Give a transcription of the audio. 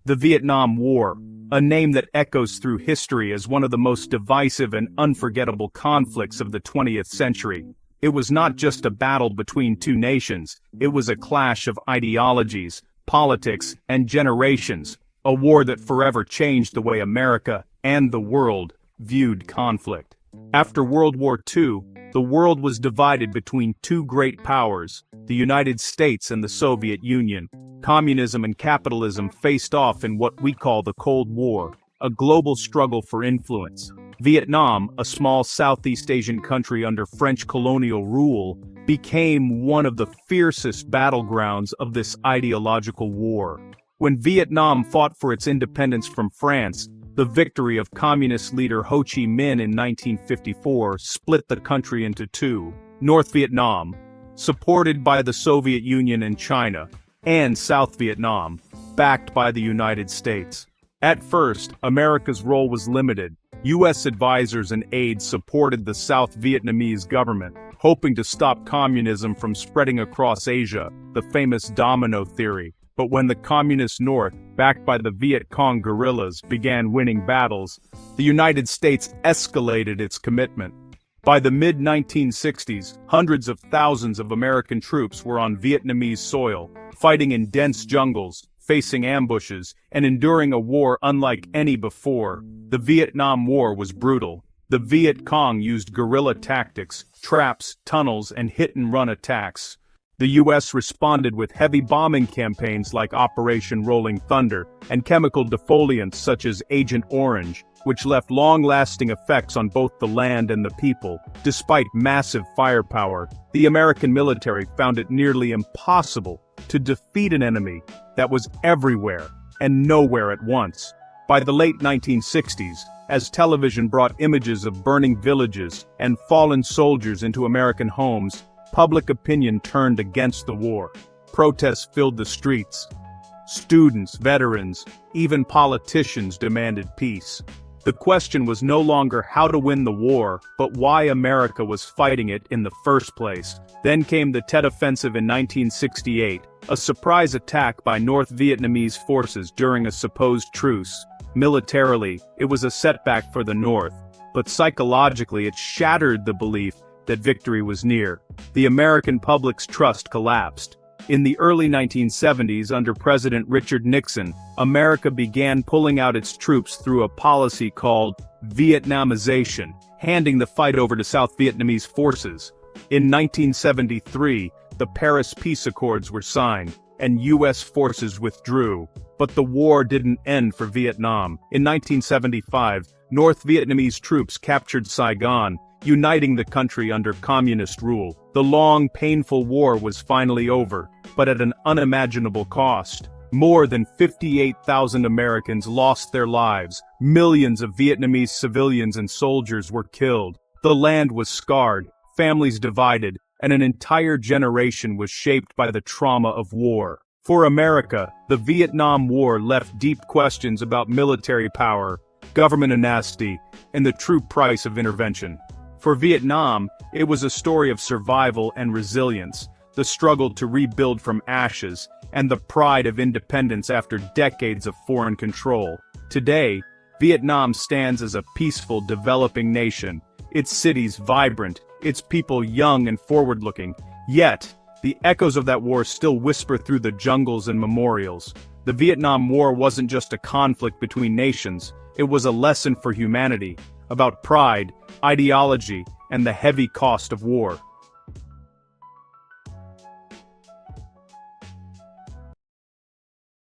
The Vietnam War, a name that echoes through history as one of the most divisive and unforgettable conflicts of the 20th century. It was not just a battle between two nations, it was a clash of ideologies, politics, and generations, a war that forever changed the way America and the world viewed conflict. After World War II, the world was divided between two great powers, the United States and the Soviet Union. Communism and capitalism faced off in what we call the Cold War, a global struggle for influence. Vietnam, a small Southeast Asian country under French colonial rule, became one of the fiercest battlegrounds of this ideological war. When Vietnam fought for its independence from France, the victory of communist leader Ho Chi Minh in 1954 split the country into two: North Vietnam, supported by the Soviet Union and China, and South Vietnam, backed by the United States. At first, America's role was limited. U.S. advisors and aides supported the South Vietnamese government, hoping to stop communism from spreading across Asia, the famous domino theory. But when the Communist North, backed by the Viet Cong guerrillas, began winning battles, the United States escalated its commitment. By the mid-1960s, hundreds of thousands of American troops were on Vietnamese soil, fighting in dense jungles, facing ambushes, and enduring a war unlike any before. The Vietnam War was brutal. The Viet Cong used guerrilla tactics, traps, tunnels, and hit-and-run attacks. The U.S. responded with heavy bombing campaigns like Operation Rolling Thunder and chemical defoliants such as Agent Orange, which left long-lasting effects on both the land and the people. Despite massive firepower, the American military found it nearly impossible to defeat an enemy that was everywhere and nowhere at once. By the late 1960s, as television brought images of burning villages and fallen soldiers into American homes, public opinion turned against the war. Protests filled the streets. Students, veterans, even politicians demanded peace. The question was no longer how to win the war, but why America was fighting it in the first place. Then came the Tet Offensive in 1968, a surprise attack by North Vietnamese forces during a supposed truce. Militarily, it was a setback for the North, but psychologically it shattered the belief that victory was near. The American public's trust collapsed. In the early 1970s, under President Richard Nixon, America began pulling out its troops through a policy called Vietnamization, handing the fight over to South Vietnamese forces. In 1973, the Paris Peace Accords were signed, and U.S. forces withdrew. But the war didn't end for Vietnam. In 1975, North Vietnamese troops captured Saigon, uniting the country under communist rule. The long, painful war was finally over, but at an unimaginable cost. More than 58,000 Americans lost their lives, millions of Vietnamese civilians and soldiers were killed. The land was scarred, families divided, and an entire generation was shaped by the trauma of war. For America, the Vietnam War left deep questions about military power, government honesty, and the true price of intervention. For Vietnam, it was a story of survival and resilience, the struggle to rebuild from ashes, and the pride of independence after decades of foreign control. Today, Vietnam stands as a peaceful, developing nation, its cities vibrant, its people young and forward-looking. Yet, the echoes of that war still whisper through the jungles and memorials. The Vietnam War wasn't just a conflict between nations, it was a lesson for humanity, about pride, ideology, and the heavy cost of war.